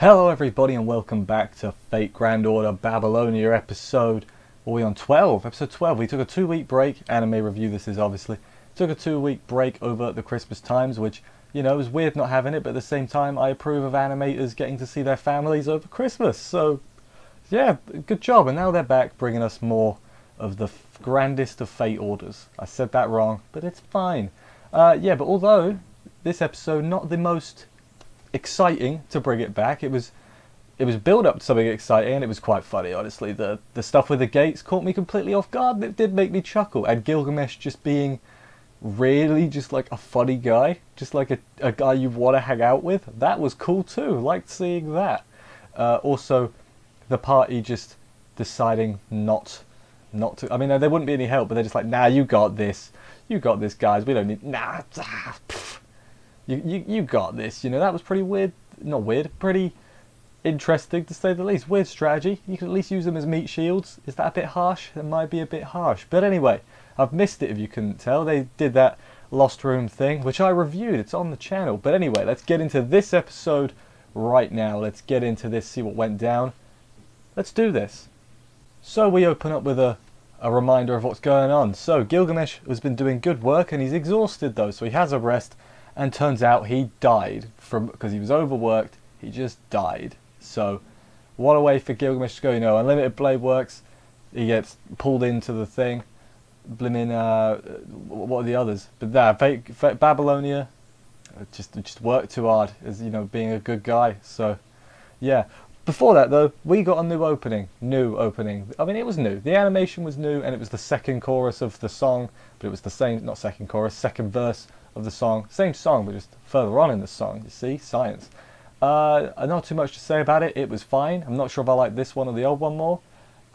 Hello everybody and welcome back to Fate Grand Order Babylonia episode, what are we on, 12? Episode 12. We took a 2-week break, anime review this is obviously. Took a 2-week break over the Christmas times, which, you know, is weird not having it, but at the same time I approve of animators getting to see their families over Christmas. So, yeah, good job. And now they're back bringing us more of the grandest of Fate orders. I said that wrong, but it's fine. But although this episode not the most exciting to bring it back, it was build up to something exciting and it was quite funny, honestly. The stuff with the gates caught me completely off guard and it did make me chuckle, and Gilgamesh just being really just like a funny guy, just like a guy you want to hang out with, that was cool too. Liked seeing that. Also the party just deciding not to, I mean, there wouldn't be any help, but they're just like, nah, you got this guys, we don't need, You got this, you know. That was pretty weird, not weird, pretty interesting to say the least. Weird strategy. You could at least use them as meat shields. Is that a bit harsh? It might be a bit harsh. But anyway, I've missed it if you couldn't tell. They did that Lost Room thing, which I reviewed. It's on the channel. But anyway, let's get into this episode right now. Let's get into this, see what went down. Let's do this. So we open up with a reminder of what's going on. So Gilgamesh has been doing good work and he's exhausted though, so he has a rest. And turns out he died because he was overworked. He just died. So what a way for Gilgamesh to go. You know, Unlimited Blade works. He gets pulled into the thing. Blimmin', what are the others? But Fate Babylonia just worked too hard as, you know, being a good guy. So yeah. Before that though, we got a new opening. I mean, it was new. The animation was new, and it was the second chorus of the song, but it was the same, not second chorus, second verse of the song. Same song, but just further on in the song, you see? Science. Not too much to say about it. It was fine. I'm not sure if I like this one or the old one more.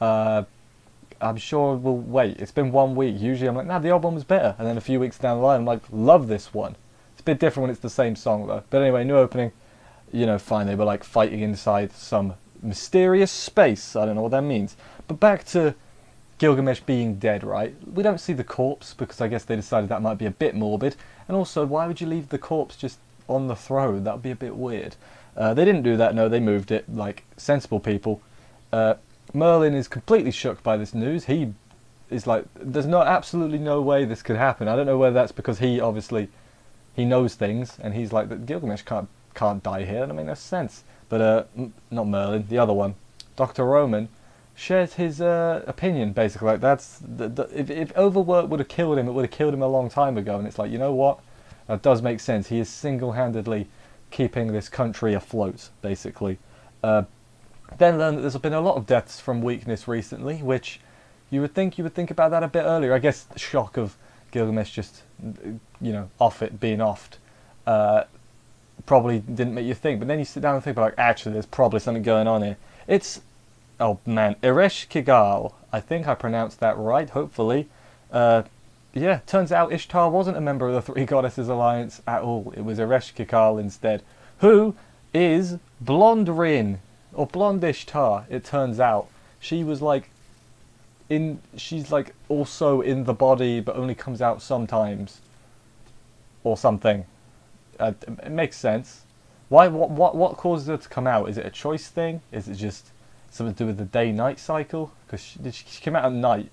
I'm sure we'll wait. It's been 1 week. Usually I'm like, nah, the old one was better. And then a few weeks down the line, I'm like, love this one. It's a bit different when it's the same song though. But anyway, new opening. You know, fine, they were like fighting inside some mysterious space. I don't know what that means. But back to Gilgamesh being dead, right? We don't see the corpse because I guess they decided that might be a bit morbid. And also, why would you leave the corpse just on the throne? That would be a bit weird. They didn't do that, no, they moved it like sensible people. Merlin is completely shook by this news. He is like, there's absolutely no way this could happen. I don't know whether that's because he knows things and he's like, Gilgamesh can't die here. That makes no sense. But not Merlin, the other one, Dr. Roman, shares his opinion basically. Like if overwork would have killed him, it would have killed him a long time ago. And it's like, you know what? That does make sense. He is single-handedly keeping this country afloat, basically. Then learn that there's been a lot of deaths from weakness recently, which you would think about that a bit earlier. I guess the shock of Gilgamesh just, you know, being offed. Probably didn't make you think, but then you sit down and think about, like, actually there's probably something going on here. It's, oh man, Eresh Kigal, I think I pronounced that right, hopefully. Yeah, turns out Ishtar wasn't a member of the Three Goddesses Alliance at all. It was Eresh Kigal instead, who is Blonde Rin, or Blonde Ishtar, it turns out. She was like, she's like also in the body, but only comes out sometimes, or something. It makes sense. Why? What causes her to come out? Is it a choice thing? Is it just something to do with the day-night cycle? Because she came out at night.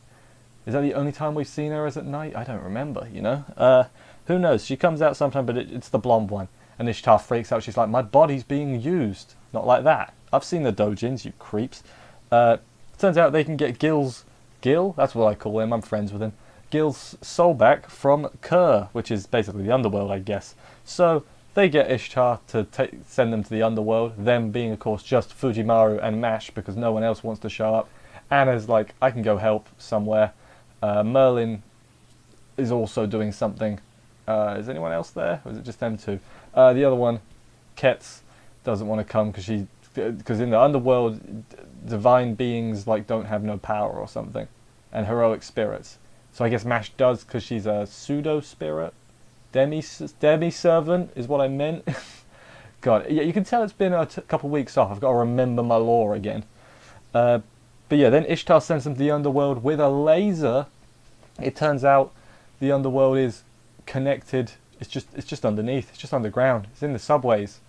Is that the only time we've seen her as at night? I don't remember, you know? Who knows? She comes out sometime, but it's the blonde one. And Ishtar freaks out. She's like, my body's being used. Not like that. I've seen the doujins, you creeps. Turns out they can get Gil, that's what I call him, I'm friends with him. Gil's soul back from Kerr, which is basically the underworld, I guess. So they get Ishtar to send them to the underworld, them being, of course, just Fujimaru and Mash, because no one else wants to show up. Anna's like, I can go help somewhere. Merlin is also doing something. Is anyone else there? Or is it just them two? The other one, Ketz, doesn't want to come because in the underworld, divine beings like don't have no power or something, and heroic spirits. So I guess Mash does because she's a pseudo spirit. Demi-servant is what I meant. God, yeah, you can tell it's been a couple weeks off. I've got to remember my lore again. But yeah, then Ishtar sends them to the underworld with a laser. It turns out the underworld is connected. It's just underneath. It's just underground. It's in the subways.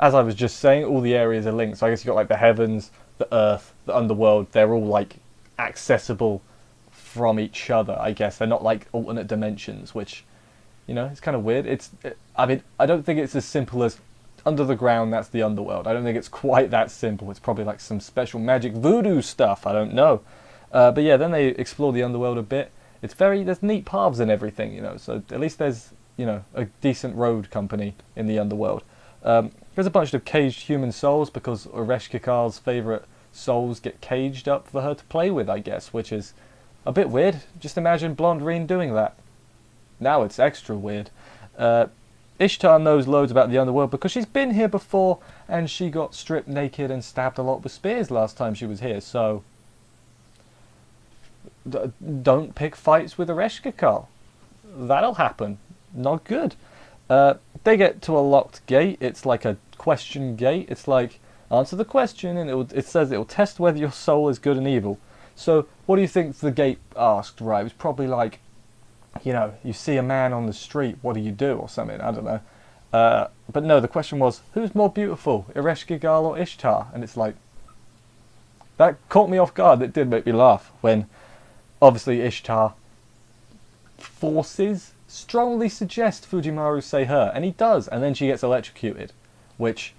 as I was just saying, all the areas are linked. So I guess you got like the heavens, the earth, the underworld. They're all like accessible from each other. I guess they're not like alternate dimensions, which, you know, it's kind of weird. I mean, I don't think it's as simple as under the ground. That's the underworld. I don't think it's quite that simple. It's probably like some special magic voodoo stuff. I don't know. But yeah, then they explore the underworld a bit. There's neat paths and everything, you know. So at least there's, you know, a decent road company in the underworld. There's a bunch of caged human souls because Ereshkigal's favourite souls get caged up for her to play with, I guess, which is a bit weird. Just imagine Blonde Reen doing that. Now it's extra weird. Ishtar knows loads about the underworld because she's been here before and she got stripped naked and stabbed a lot with spears last time she was here, so don't pick fights with Ereshkigal. That'll happen. Not good. They get to a locked gate. It's like a question gate. It's like, answer the question, and it says it will test whether your soul is good and evil. So what do you think the gate asked, right? It was probably like, you know, you see a man on the street, what do you do, or something, I don't know. But no, the question was, who's more beautiful, Ereshkigal or Ishtar? And it's like, that caught me off guard. It did make me laugh when, obviously, Ishtar strongly suggest Fujimaru say her, and he does, and then she gets electrocuted, which,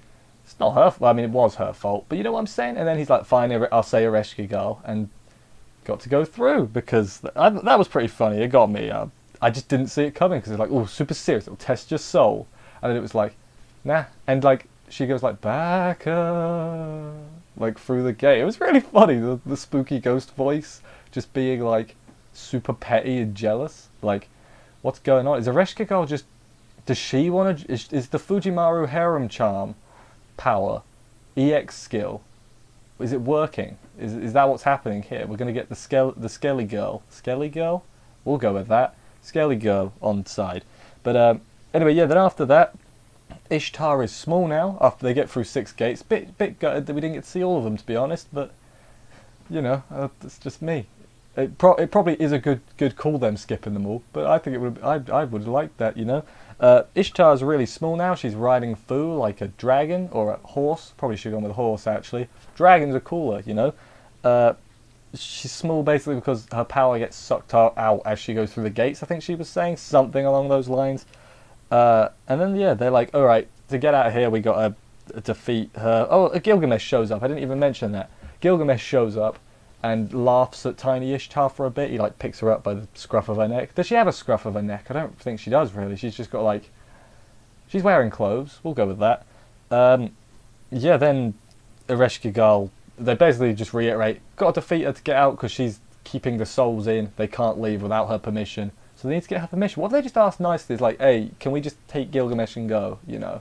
it's not her fault. I mean, it was her fault, but you know what I'm saying? And then he's like, fine, I'll say Ereshkigal, and got to go through, because that was pretty funny. It got me. I just didn't see it coming, because it's like, oh, super serious, it'll test your soul, and then it was like, nah, and like, she goes like, back up, like through the gate. It was really funny, the spooky ghost voice, just being like, super petty and jealous, like, what's going on? Is Ereshkigal just... Does she want to... Is the Fujimaru harem charm power, EX skill, is it working? Is that what's happening here? We're going to get the Skelly Girl. Skelly Girl? We'll go with that. Skelly Girl on side. But anyway, yeah, then after that, Ishtar is small now, after they get through 6 gates. Bit gutted that we didn't get to see all of them, to be honest, but, you know, it's just me. It probably is a good call, them skipping them all, but I think it would. I would have liked that, you know. Ishtar's really small now. She's riding Fu like a dragon or a horse. Probably should have gone with a horse actually. Dragons are cooler, you know. She's small basically because her power gets sucked out as she goes through the gates. I think she was saying something along those lines. And then yeah, they're like, all right, to get out of here, we got to defeat her. Oh, Gilgamesh shows up. I didn't even mention that. Gilgamesh shows up and laughs at tiny Ishtar for a bit. He like picks her up by the scruff of her neck. Does she have a scruff of her neck? I don't think she does really. She's just got like, she's wearing clothes. We'll go with that. Yeah, then Ereshkigal, they basically just reiterate, got to defeat her to get out because she's keeping the souls in. They can't leave without her permission. So they need to get her permission. What if they just ask nicely? It's like, hey, can we just take Gilgamesh and go, you know?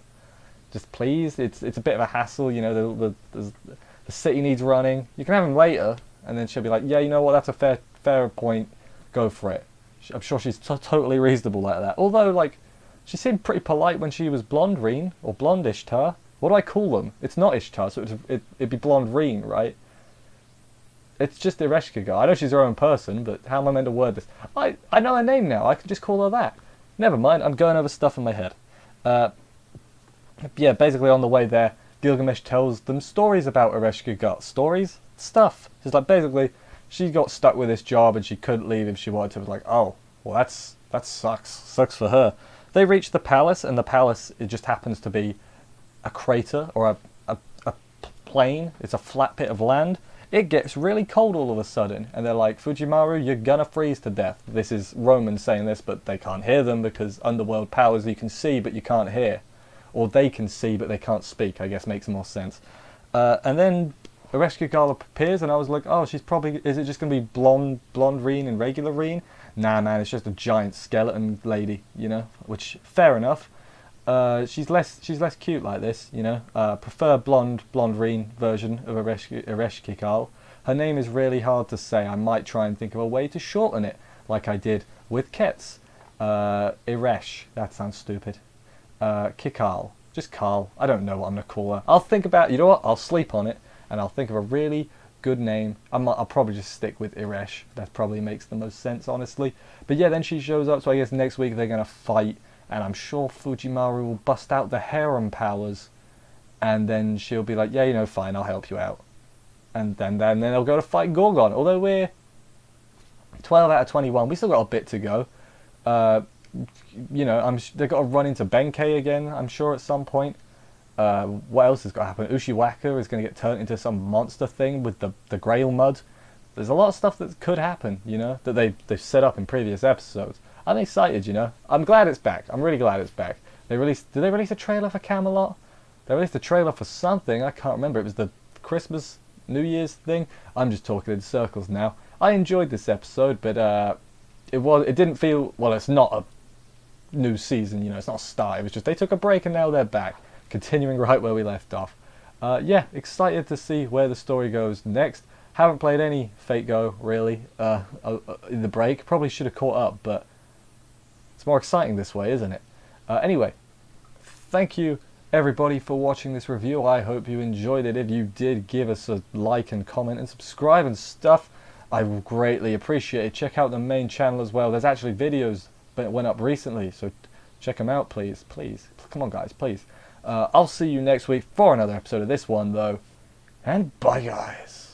Just please. It's a bit of a hassle, you know, the city needs running. You can have him later. And then she'll be like, yeah, you know what, that's a fair point, go for it. I'm sure she's totally reasonable like that. Although, like, she seemed pretty polite when she was Blonde Reen, or Blonde Ishtar. What do I call them? It's not Ishtar, so it'd be Blonde Reen, right? It's just Ereshkigal. I know she's her own person, but how am I meant to word this? I know her name now, I can just call her that. Never mind, I'm going over stuff in my head. Yeah, basically on the way there, Gilgamesh tells them stories about Ereshkigal. Stories? Stuff. It's like basically she got stuck with this job and she couldn't leave if she wanted to. It was like, oh, well that sucks for her. They reach the palace, and the palace, it just happens to be a crater or a plain. It's a flat pit of land. It gets really cold all of a sudden, and they're like, Fujimaru, you're gonna freeze to death. This is Romans saying this, but they can't hear them because underworld powers you can see but you can't hear, or they can see but they can't speak. I guess makes more sense. And then Ereshkigal appears, and I was like, oh, is it just going to be blonde Reen and regular Reen? Nah, man, it's just a giant skeleton lady, you know, which, fair enough. She's less cute like this, you know. Prefer blonde Reen version of Ereshkigal. Her name is really hard to say. I might try and think of a way to shorten it, like I did with Ketz. Eresh, that sounds stupid. Kikal, just Carl. I don't know what I'm going to call her. I'll think about, you know what, I'll sleep on it. And I'll think of a really good name. I'll probably just stick with Eresh. That probably makes the most sense, honestly. But yeah, then she shows up, so I guess next week they're going to fight. And I'm sure Fujimaru will bust out the harem powers. and then she'll be like, yeah, you know, fine, I'll help you out. And then they'll go to fight Gorgon. Although we're 12 out of 21, we still got a bit to go. You know, they've got to run into Benkei again, I'm sure, at some point. What else has got to happen? Ushiwaka is going to get turned into some monster thing with the Grail Mud. There's a lot of stuff that could happen, you know, that they've set up in previous episodes. I'm excited, you know. I'm glad it's back. I'm really glad it's back. Did they release a trailer for Camelot? They released a trailer for something. I can't remember. It was the Christmas, New Year's thing. I'm just talking in circles now. I enjoyed this episode, but it didn't feel, well, it's not a new season, you know, it's not a start. It was just they took a break and now they're back, continuing right where we left off. Yeah, excited to see where the story goes next. Haven't played any Fate Go, really, in the break. Probably should have caught up, but it's more exciting this way, isn't it? Anyway, thank you, everybody, for watching this review. I hope you enjoyed it. If you did, give us a like and comment and subscribe and stuff. I will greatly appreciate it. Check out the main channel as well. There's actually videos that went up recently, so check them out, please. Please. Come on, guys, please. I'll see you next week for another episode of this one, though. And bye, guys.